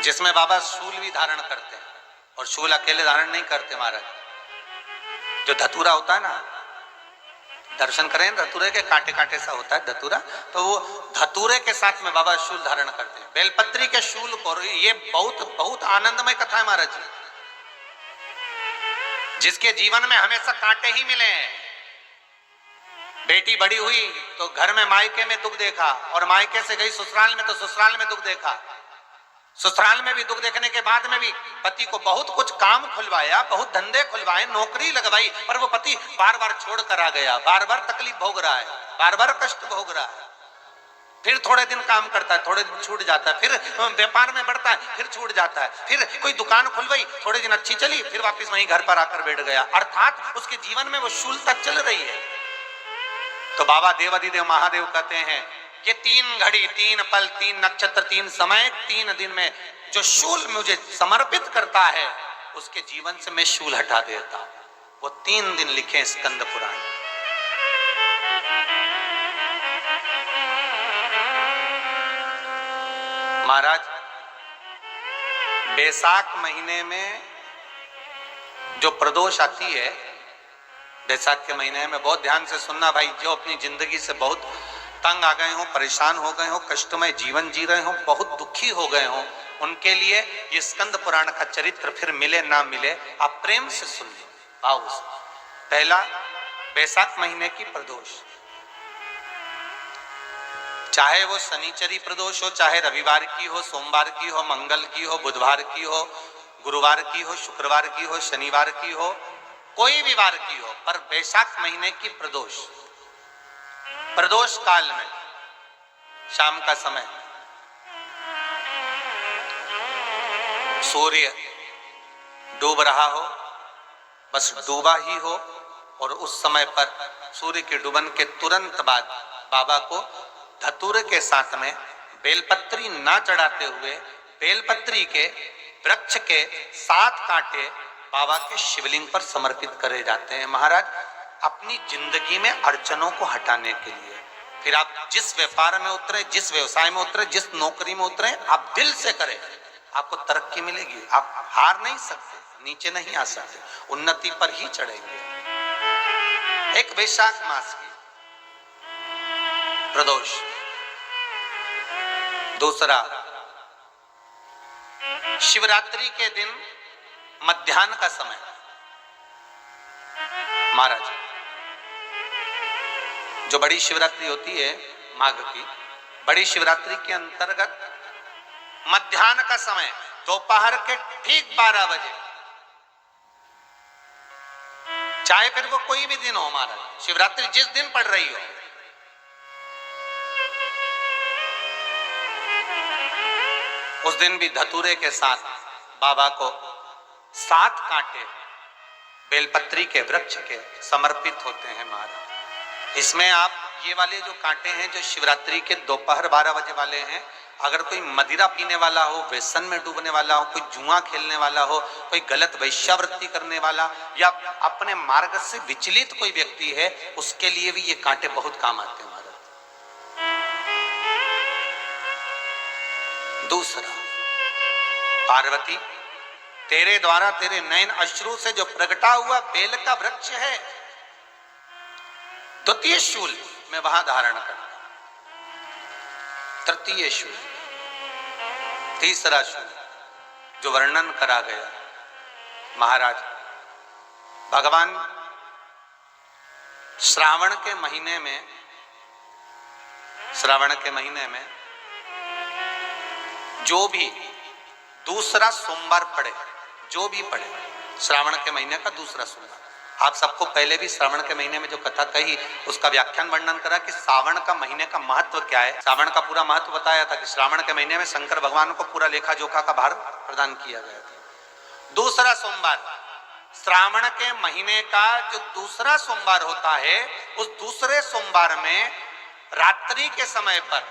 जिसमें बाबा शूल भी धारण करते हैं, और शूल अकेले धारण नहीं करते महाराज। जो धतूरा होता है ना, दर्शन करें धतूरे के, कांटे कांटे सा होता है धतूरा, तो वो धतूरे के साथ में बाबा शूल धारण करते हैं, बेलपत्री के शूल को। ये बहुत बहुत आनंदमय कथा है महाराज जी। जिसके जीवन में हमेशा कांटे ही मिले हैं। बेटी बड़ी हुई तो घर में मायके में दुख देखा, और मायके से गई ससुराल में तो ससुराल में दुख देखा। ससुराल में भी दुख देखने के बाद में भी पति को बहुत कुछ काम खुलवाया, बहुत धंधे खुलवाए, नौकरी लगवाई, पर वो पति बार बार छोड़ कर आ गया, बार बार तकलीफ भोग रहा है, बार बार कष्ट भोग रहा है। फिर थोड़े दिन काम करता है, थोड़े दिन छूट जाता है, फिर व्यापार में बढ़ता है, फिर छूट जाता है, फिर कोई दुकान खुलवाई, थोड़े दिन अच्छी चली, फिर वापस वहीं घर पर आकर बैठ गया। अर्थात उसके जीवन में वो शूलता चल रही है। तो बाबा देवाधिदेव महादेव कहते हैं, ये 3 घड़ी 3 पल 3 नक्षत्र 3 समय 3 दिन में जो शूल मुझे समर्पित करता है, उसके जीवन से मैं शूल हटा देता। वो 3 दिन लिखे स्कंद पुराण। महाराज, बैसाख महीने में जो प्रदोष आती है, बैसाख के महीने में बहुत ध्यान से सुनना भाई, जो अपनी जिंदगी से बहुत तंग आ गए हो, परेशान हो गए हो, कष्टमय जीवन जी रहे हो, बहुत दुखी हो गए हो, उनके लिए ये स्कंद पुराण का चरित्र फिर मिले ना मिले, आप प्रेम से सुन लो भाव से। पहला, बैसाख महीने की प्रदोष, चाहे वो शनिचरी प्रदोष हो, चाहे रविवार की हो, सोमवार की हो, मंगल की हो, बुधवार की हो, गुरुवार की हो, शुक्रवार की हो, शनिवार की हो, कोई भी वार की हो, पर बैसाख महीने की प्रदोष, प्रदोष काल में शाम का समय सूर्य डूब रहा हो, बस डूबा ही हो, और उस समय पर सूर्य के डूबन के तुरंत बाद बाबा को धतूरे के साथ में बेलपत्री ना चढ़ाते हुए बेलपत्री के वृक्ष के 7 कांटे बाबा के शिवलिंग पर समर्पित करे जाते हैं महाराज, अपनी जिंदगी में अड़चनों को हटाने के लिए। फिर आप जिस व्यापार में उतरे, जिस व्यवसाय में उतरे, जिस नौकरी में उतरे, आप दिल से करें, आपको तरक्की मिलेगी। आप हार नहीं सकते, नीचे नहीं आ सकते, उन्नति पर ही चढ़ेंगे। एक वैशाख मास की प्रदोष। दूसरा, शिवरात्रि के दिन मध्याह्न का समय महाराज, जो बड़ी शिवरात्रि होती है माघ की, बड़ी शिवरात्रि के अंतर्गत मध्याह्न का समय, दोपहर के ठीक 12 बजे, चाहे फिर वो कोई भी दिन हो महाराज, शिवरात्रि जिस दिन पड़ रही हो, उस दिन भी धतूरे के साथ बाबा को 7 कांटे बेलपत्री के वृक्ष के समर्पित होते हैं महाराज। इसमें आप ये वाले जो कांटे हैं, जो शिवरात्रि के दोपहर 12 बजे वाले हैं, अगर कोई मदिरा पीने वाला हो, व्यसन में डूबने वाला हो, कोई जुआ खेलने वाला हो, कोई गलत वैश्यावृत्ति करने वाला, या अपने मार्ग से विचलित कोई व्यक्ति है, उसके लिए भी ये कांटे बहुत काम आते हैं महाराज। दूसरा, पार्वती, तेरे द्वारा तेरे नयन अश्रु से जो प्रगटा हुआ बेल का वृक्ष है, द्वितीय शूल में वहां धारण करना, तृतीय शूल, तीसरा शूल जो वर्णन करा गया महाराज। भगवान श्रावण के महीने में, श्रावण के महीने में जो भी दूसरा सोमवार पड़े, जो भी पड़े, श्रावण के महीने का दूसरा सोमवार, आप सबको पहले भी श्रावण के महीने में जो कथा कही उसका व्याख्यान वर्णन करा कि श्रावण का महीने का महत्व क्या है। श्रावण का पूरा महत्व बताया था कि श्रावण के महीने में शंकर भगवान को पूरा लेखा जोखा का भार प्रदान किया गया था। दूसरा सोमवार, श्रावण के महीने का जो दूसरा सोमवार होता है, उस दूसरे सोमवार में रात्रि के समय पर,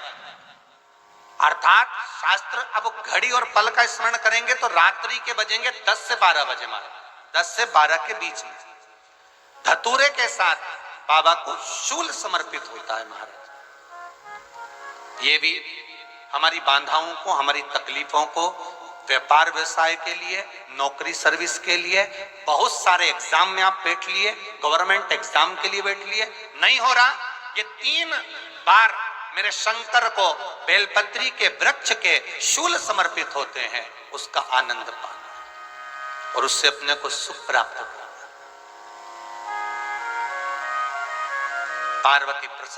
अर्थात शास्त्र अब घड़ी और पल का स्मरण करेंगे तो रात्रि के बजेंगे 10 से 12 बजे महाराज, 10 से 12 के बीच में धतूरे के साथ बाबा को शूल समर्पित होता है महाराज। ये भी हमारी बाधाओं को, हमारी तकलीफों को व्यापार व्यवसाय के लिए, नौकरी सर्विस के लिए, बहुत सारे एग्जाम में आप बैठ लिए, गवर्नमेंट एग्जाम के लिए बैठ लिए, नहीं हो रहा, ये 3 बार मेरे शंकर को बेलपत्री के वृक्ष के शूल समर्पित होते हैं, उसका आनंद पाना और उससे अपने को सुख प्राप्त करना। पार्वती प्रसन्न